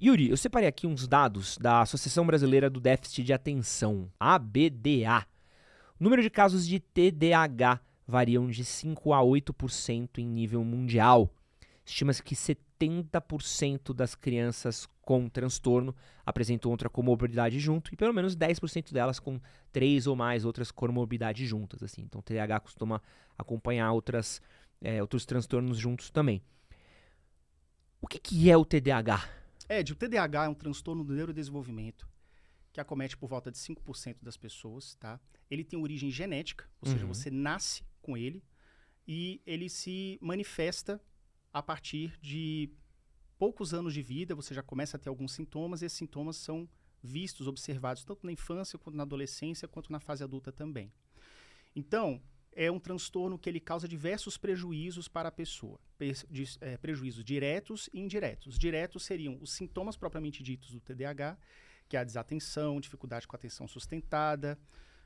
Yuri, eu separei aqui uns dados da Associação Brasileira do Déficit de Atenção, ABDA. O número de casos de TDAH variam de 5 a 8% em nível mundial. Estima-se que 70% das crianças com transtorno apresentam outra comorbidade junto e pelo menos 10% delas com 3 ou mais outras comorbidades juntas. Assim. Então, o TDAH costuma acompanhar outros transtornos juntos também. O que é o TDAH? O TDAH é um transtorno do neurodesenvolvimento que acomete por volta de 5% das pessoas, tá? Ele tem origem genética, ou seja, você nasce com ele e ele se manifesta a partir de poucos anos de vida, você já começa a ter alguns sintomas, e esses sintomas são vistos, observados, tanto na infância, quanto na adolescência, quanto na fase adulta também. Então, é um transtorno que ele causa diversos prejuízos para a pessoa. Prejuízos diretos e indiretos. Diretos seriam os sintomas propriamente ditos do TDAH, que é a desatenção, dificuldade com a atenção sustentada,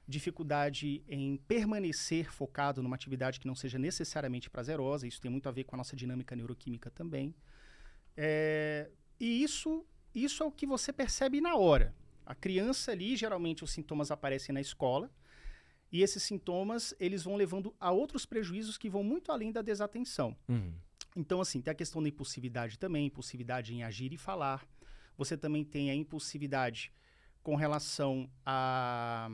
dificuldade em permanecer focado numa atividade que não seja necessariamente prazerosa. Isso tem muito a ver com a nossa dinâmica neuroquímica também. E isso é o que você percebe na hora. A criança ali, geralmente os sintomas aparecem na escola, e esses sintomas, eles vão levando a outros prejuízos que vão muito além da desatenção. Então, assim, tem a questão da impulsividade também, impulsividade em agir e falar. Você também tem a impulsividade com relação à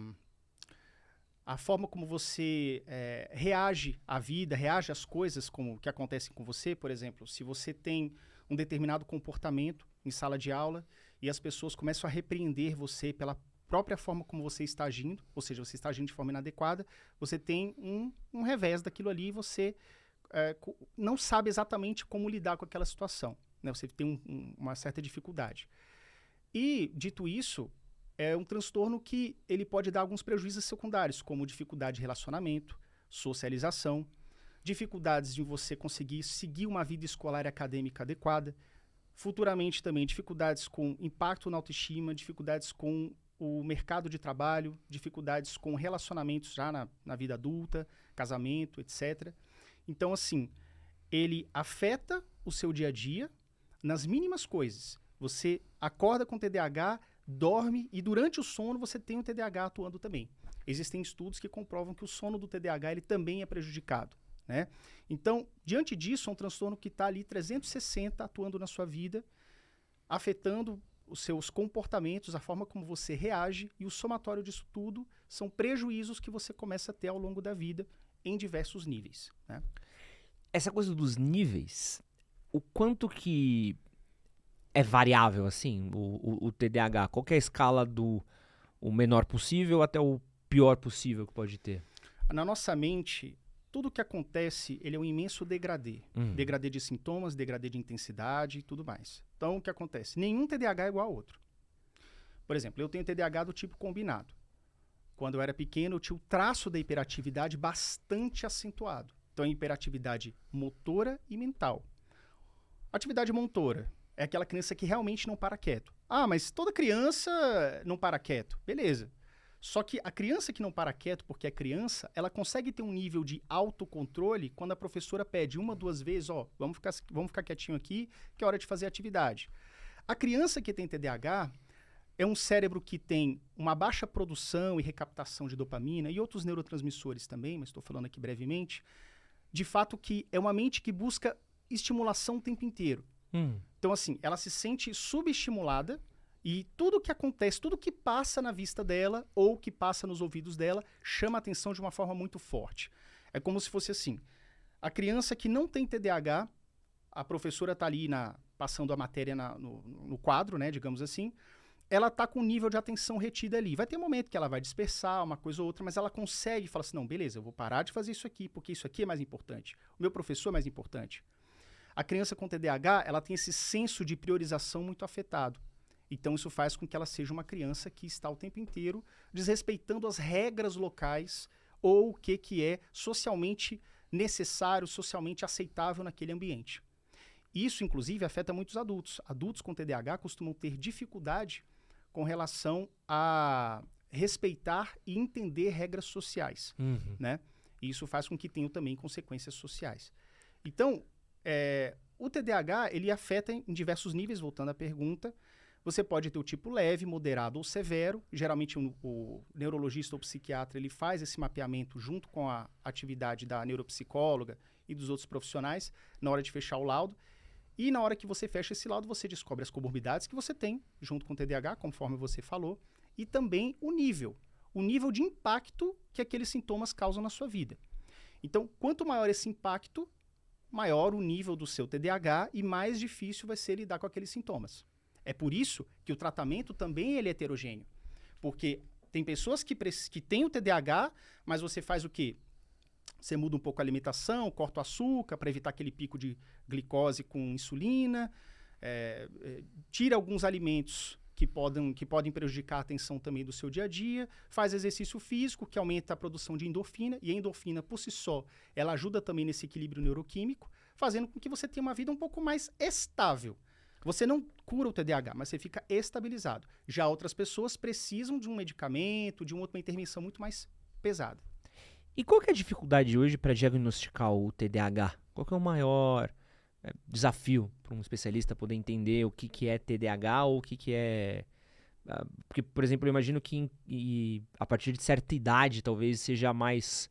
forma como você reage à vida, reage às coisas como que acontecem com você. Por exemplo, se você tem um determinado comportamento em sala de aula e as pessoas começam a repreender você pela própria forma como você está agindo, ou seja, você está agindo de forma inadequada, você tem um revés daquilo ali e você não sabe exatamente como lidar com aquela situação, né? Você tem uma certa dificuldade. E, dito isso, é um transtorno que ele pode dar alguns prejuízos secundários, como dificuldade de relacionamento, socialização, dificuldades de você conseguir seguir uma vida escolar e acadêmica adequada, futuramente também dificuldades com impacto na autoestima, dificuldades com o mercado de trabalho, dificuldades com relacionamentos já na vida adulta, casamento, etc. Então, assim, ele afeta o seu dia a dia nas mínimas coisas. Você acorda com TDAH, dorme e durante o sono você tem o TDAH atuando também. Existem estudos que comprovam que o sono do TDAH ele também é prejudicado, né? Então, diante disso, é um transtorno que está ali 360 atuando na sua vida, afetando os seus comportamentos, a forma como você reage, e o somatório disso tudo são prejuízos que você começa a ter ao longo da vida em diversos níveis, né? Essa coisa dos níveis, o quanto que é variável, assim, o TDAH? Qual que é a escala do o menor possível até o pior possível que pode ter? Na nossa mente, tudo que acontece, ele é um imenso degradê. Degradê de sintomas, degradê de intensidade e tudo mais. Então, o que acontece? Nenhum TDAH é igual ao outro. Por exemplo, eu tenho TDAH do tipo combinado. Quando eu era pequeno, eu tinha o traço da hiperatividade bastante acentuado. Então, é hiperatividade motora e mental. Atividade motora é aquela criança que realmente não para quieto. Ah, mas toda criança não para quieto. Beleza. Só que a criança que não para quieto, porque é criança, ela consegue ter um nível de autocontrole quando a professora pede 1, 2 vezes, vamos ficar quietinho aqui, que é hora de fazer atividade. A criança que tem TDAH é um cérebro que tem uma baixa produção e recaptação de dopamina e outros neurotransmissores também, mas estou falando aqui brevemente. De fato que é uma mente que busca estimulação o tempo inteiro. Então, assim, ela se sente subestimulada e tudo que acontece, tudo que passa na vista dela ou que passa nos ouvidos dela chama a atenção de uma forma muito forte. É como se fosse assim, a criança que não tem TDAH, a professora está ali passando a matéria no quadro, né, digamos assim, ela está com um nível de atenção retida ali. Vai ter um momento que ela vai dispersar uma coisa ou outra, mas ela consegue falar assim, não, beleza, eu vou parar de fazer isso aqui, porque isso aqui é mais importante. O meu professor é mais importante. A criança com TDAH, ela tem esse senso de priorização muito afetado. Então, isso faz com que ela seja uma criança que está o tempo inteiro desrespeitando as regras locais ou o que é socialmente necessário, socialmente aceitável naquele ambiente. Isso, inclusive, afeta muitos adultos. Adultos com TDAH costumam ter dificuldade com relação a respeitar e entender regras sociais, né? E isso faz com que tenham também consequências sociais. Então, o TDAH, ele afeta em diversos níveis, voltando à pergunta. Você pode ter o tipo leve, moderado ou severo. Geralmente, o neurologista ou psiquiatra, ele faz esse mapeamento junto com a atividade da neuropsicóloga e dos outros profissionais na hora de fechar o laudo. E na hora que você fecha esse laudo, você descobre as comorbidades que você tem junto com o TDAH, conforme você falou, e também o nível de impacto que aqueles sintomas causam na sua vida. Então, quanto maior esse impacto, maior o nível do seu TDAH e mais difícil vai ser lidar com aqueles sintomas. É por isso que o tratamento também ele é heterogêneo. Porque tem pessoas que têm o TDAH, mas você faz o quê? Você muda um pouco a alimentação, corta o açúcar para evitar aquele pico de glicose com insulina, tira alguns alimentos que podem prejudicar a atenção também do seu dia a dia, faz exercício físico, que aumenta a produção de endorfina, e a endorfina, por si só, ela ajuda também nesse equilíbrio neuroquímico, fazendo com que você tenha uma vida um pouco mais estável. Você não cura o TDAH, mas você fica estabilizado. Já outras pessoas precisam de um medicamento, de uma intervenção muito mais pesada. E qual que é a dificuldade hoje para diagnosticar o TDAH? Qual que é o maior desafio para um especialista poder entender o que é TDAH ou o que é... Porque, por exemplo, eu imagino que a partir de certa idade talvez seja mais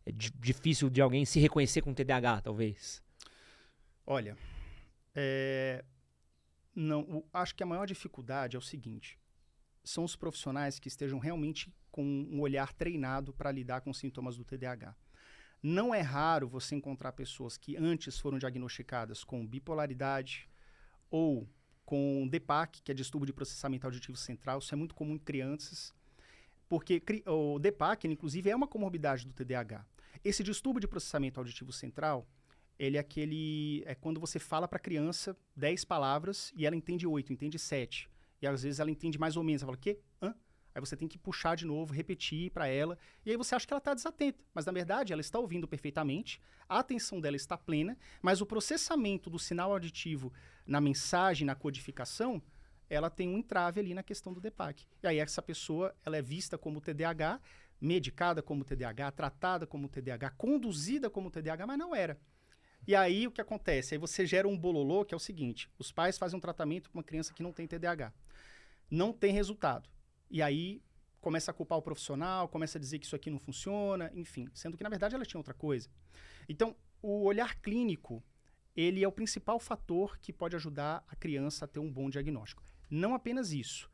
difícil de alguém se reconhecer com TDAH, talvez. Olha, não, acho que a maior dificuldade é o seguinte: são os profissionais que estejam realmente com um olhar treinado para lidar com os sintomas do TDAH. Não é raro você encontrar pessoas que antes foram diagnosticadas com bipolaridade ou com DPAC, que é distúrbio de processamento auditivo central. Isso é muito comum em crianças, porque o DPAC, inclusive, é uma comorbidade do TDAH. Esse distúrbio de processamento auditivo central, ele é quando você fala para a criança 10 palavras e ela entende 8, entende 7. E às vezes ela entende mais ou menos. Ela fala, o quê? Hã? Aí você tem que puxar de novo, repetir para ela. E aí você acha que ela está desatenta. Mas, na verdade, ela está ouvindo perfeitamente. A atenção dela está plena. Mas o processamento do sinal auditivo na mensagem, na codificação, ela tem um entrave ali na questão do DPAC. E aí essa pessoa ela é vista como TDAH, medicada como TDAH, tratada como TDAH, conduzida como TDAH, mas não era. E aí o que acontece? Aí você gera um bololô, que é o seguinte: os pais fazem um tratamento com uma criança que não tem TDAH. Não tem resultado. E aí começa a culpar o profissional, começa a dizer que isso aqui não funciona, enfim. Sendo que, na verdade, ela tinha outra coisa. Então, o olhar clínico, ele é o principal fator que pode ajudar a criança a ter um bom diagnóstico. Não apenas isso.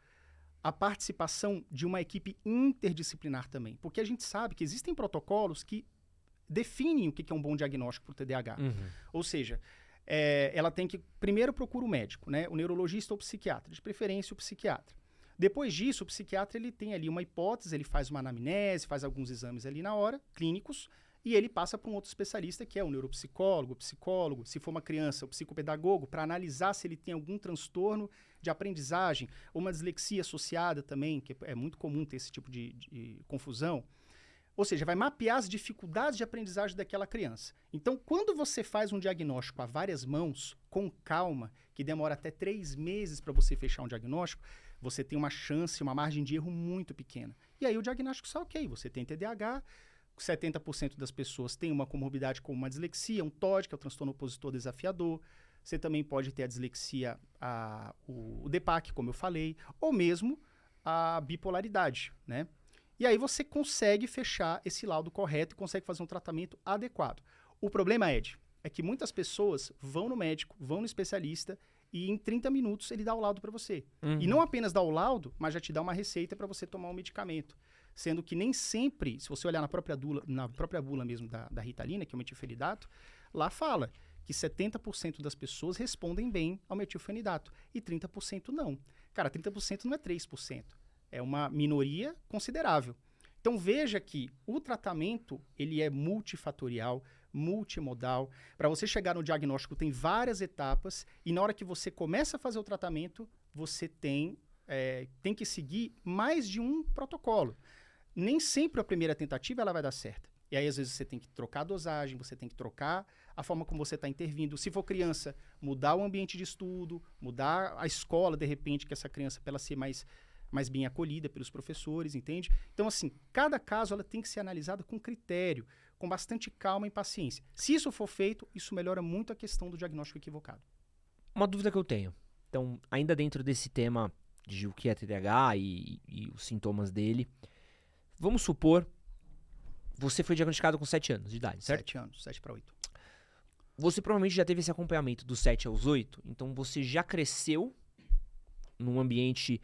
A participação de uma equipe interdisciplinar também. Porque a gente sabe que existem protocolos que definem o que é um bom diagnóstico para o TDAH. Uhum. Ou seja, ela tem que... Primeiro procura o médico, né? O neurologista ou o psiquiatra. De preferência, o psiquiatra. Depois disso, o psiquiatra ele tem ali uma hipótese, ele faz uma anamnese, faz alguns exames ali na hora, clínicos, e ele passa para um outro especialista, que é o neuropsicólogo, o psicólogo, se for uma criança, o psicopedagogo, para analisar se ele tem algum transtorno de aprendizagem, ou uma dislexia associada também, que é muito comum ter esse tipo de confusão. Ou seja, vai mapear as dificuldades de aprendizagem daquela criança. Então, quando você faz um diagnóstico a várias mãos, com calma, que demora até 3 meses para você fechar um diagnóstico, você tem uma chance, uma margem de erro muito pequena. E aí o diagnóstico sai ok, você tem TDAH, 70% das pessoas têm uma comorbidade como uma dislexia, um TOD, que é o transtorno opositor desafiador. Você também pode ter a dislexia, o DPAC, como eu falei, ou mesmo a bipolaridade, né? E aí você consegue fechar esse laudo correto e consegue fazer um tratamento adequado. O problema, Ed, é que muitas pessoas vão no médico, vão no especialista e em 30 minutos ele dá o laudo para você. Uhum. E não apenas dá o laudo, mas já te dá uma receita para você tomar um medicamento. Sendo que nem sempre, se você olhar na própria bula mesmo da Ritalina, que é o metilfenidato, lá fala que 70% das pessoas respondem bem ao metilfenidato e 30% não. Cara, 30% não é 3%. É uma minoria considerável. Então veja que o tratamento ele é multifatorial, multimodal. Para você chegar no diagnóstico tem várias etapas e na hora que você começa a fazer o tratamento, você tem que seguir mais de um protocolo. Nem sempre a primeira tentativa ela vai dar certo. E aí, às vezes, você tem que trocar a dosagem, você tem que trocar a forma como você está intervindo. Se for criança, mudar o ambiente de estudo, mudar a escola, de repente, que essa criança, para ela ser mais bem acolhida pelos professores, entende? Então, assim, cada caso ela tem que ser analisada com critério, com bastante calma e paciência. Se isso for feito, isso melhora muito a questão do diagnóstico equivocado. Uma dúvida que eu tenho. Então, ainda dentro desse tema de o que é TDAH e os sintomas dele, vamos supor, você foi diagnosticado com 7 anos de idade, certo? 7 anos, 7 para 8. Você provavelmente já teve esse acompanhamento dos 7 aos 8, então você já cresceu num ambiente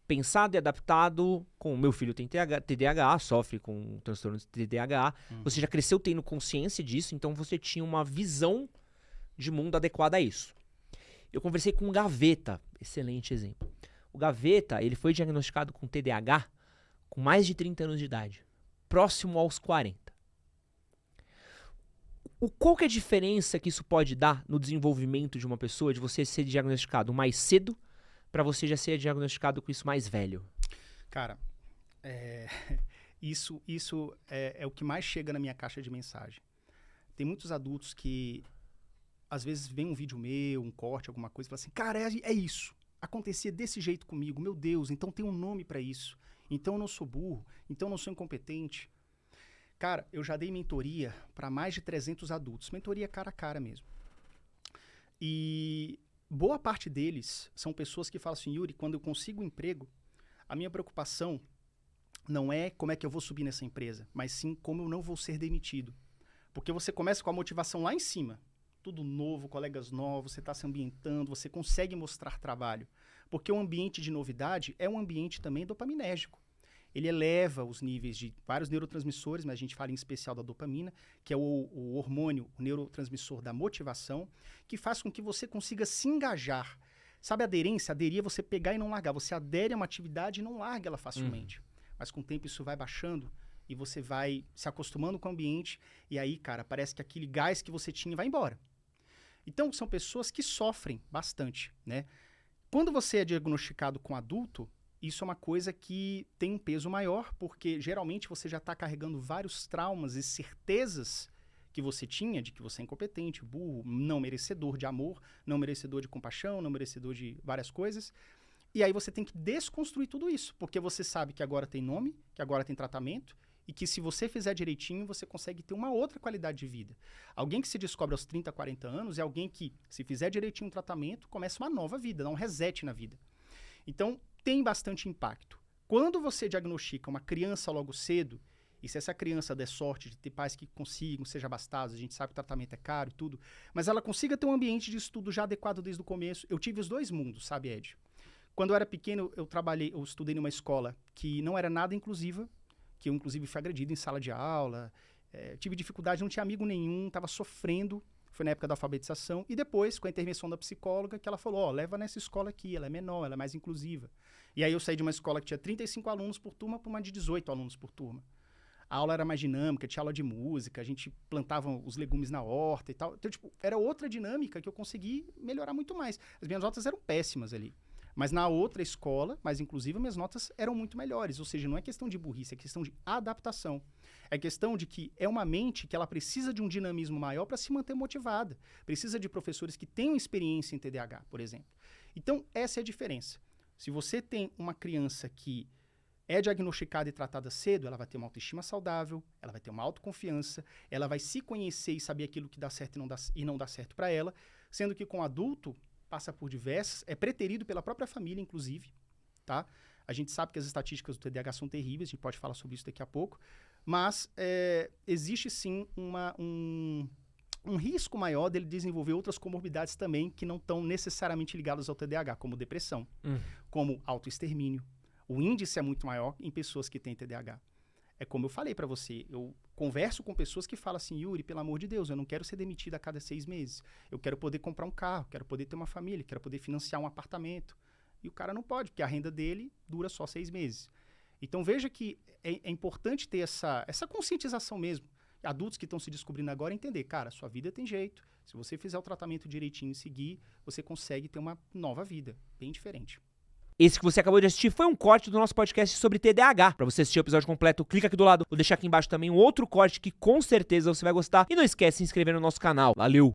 pensado e adaptado com... Meu filho tem TDAH, sofre com transtorno de TDAH, você já cresceu tendo consciência disso, então você tinha uma visão de mundo adequada a isso. Eu conversei com o Gaveta, excelente exemplo. O Gaveta, ele foi diagnosticado com TDAH com mais de 30 anos de idade, próximo aos 40. Qual que é a diferença que isso pode dar no desenvolvimento de uma pessoa, de você ser diagnosticado mais cedo para você já ser diagnosticado com isso mais velho? Cara, isso é o que mais chega na minha caixa de mensagem. Tem muitos adultos que às vezes vem um vídeo meu, um corte, alguma coisa, e fala assim, cara, é isso. Acontecia desse jeito comigo. Meu Deus, então tem um nome para isso. Então eu não sou burro. Então eu não sou incompetente. Cara, eu já dei mentoria para mais de 300 adultos. Mentoria cara a cara mesmo. E boa parte deles são pessoas que falam assim, Yuri, quando eu consigo um emprego, a minha preocupação não é como é que eu vou subir nessa empresa, mas sim como eu não vou ser demitido. Porque você começa com a motivação lá em cima. Tudo novo, colegas novos, você está se ambientando, você consegue mostrar trabalho. Porque o ambiente de novidade é um ambiente também dopaminérgico. Ele eleva os níveis de vários neurotransmissores, mas a gente fala em especial da dopamina, que é o hormônio, o neurotransmissor da motivação, que faz com que você consiga se engajar. Sabe a aderência? Aderir é você pegar e não largar. Você adere a uma atividade e não larga ela facilmente. Mas com o tempo isso vai baixando e você vai se acostumando com o ambiente e aí, cara, parece que aquele gás que você tinha vai embora. Então, são pessoas que sofrem bastante, né? Quando você é diagnosticado com adulto, isso é uma coisa que tem um peso maior, porque geralmente você já está carregando vários traumas e certezas que você tinha de que você é incompetente, burro, não merecedor de amor, não merecedor de compaixão, não merecedor de várias coisas. E aí você tem que desconstruir tudo isso, porque você sabe que agora tem nome, que agora tem tratamento, e que se você fizer direitinho, você consegue ter uma outra qualidade de vida. Alguém que se descobre aos 30, 40 anos é alguém que, se fizer direitinho o tratamento, começa uma nova vida, dá um reset na vida. Então, tem bastante impacto. Quando você diagnostica uma criança logo cedo, e se essa criança der sorte de ter pais que consigam, seja abastados, a gente sabe que o tratamento é caro e tudo, mas ela consiga ter um ambiente de estudo já adequado desde o começo. Eu tive os dois mundos, sabe, Ed? Quando eu era pequeno, eu estudei numa escola que não era nada inclusiva, que eu, inclusive, fui agredido em sala de aula, tive dificuldade, não tinha amigo nenhum, estava sofrendo, foi na época da alfabetização, e depois, com a intervenção da psicóloga, que ela falou, leva nessa escola aqui, ela é menor, ela é mais inclusiva. E aí eu saí de uma escola que tinha 35 alunos por turma para uma de 18 alunos por turma. A aula era mais dinâmica, tinha aula de música, a gente plantava os legumes na horta e tal. Então, era outra dinâmica que eu consegui melhorar muito mais. As minhas notas eram péssimas ali. Mas na outra escola, mais inclusive, minhas notas eram muito melhores. Ou seja, não é questão de burrice, é questão de adaptação. É questão de que é uma mente que ela precisa de um dinamismo maior para se manter motivada. Precisa de professores que tenham experiência em TDAH, por exemplo. Então, essa é a diferença. Se você tem uma criança que é diagnosticada e tratada cedo, ela vai ter uma autoestima saudável, ela vai ter uma autoconfiança, ela vai se conhecer e saber aquilo que dá certo e não dá certo para ela, sendo que com adulto passa por diversas, é preterido pela própria família, inclusive, tá? A gente sabe que as estatísticas do TDAH são terríveis, a gente pode falar sobre isso daqui a pouco, mas existe sim um risco maior dele desenvolver outras comorbidades também que não estão necessariamente ligadas ao TDAH, como depressão, como autoextermínio. O índice é muito maior em pessoas que têm TDAH. É como eu falei para você, eu converso com pessoas que falam assim, Yuri, pelo amor de Deus, eu não quero ser demitido a cada 6 meses. Eu quero poder comprar um carro, quero poder ter uma família, quero poder financiar um apartamento. E o cara não pode, porque a renda dele dura só 6 meses. Então veja que é importante ter essa conscientização mesmo. Adultos que estão se descobrindo agora entender, cara, sua vida tem jeito. Se você fizer o tratamento direitinho e seguir, você consegue ter uma nova vida, bem diferente. Esse que você acabou de assistir foi um corte do nosso podcast sobre TDAH. Para você assistir o episódio completo, clica aqui do lado. Vou deixar aqui embaixo também um outro corte que com certeza você vai gostar. E não esquece de se inscrever no nosso canal. Valeu!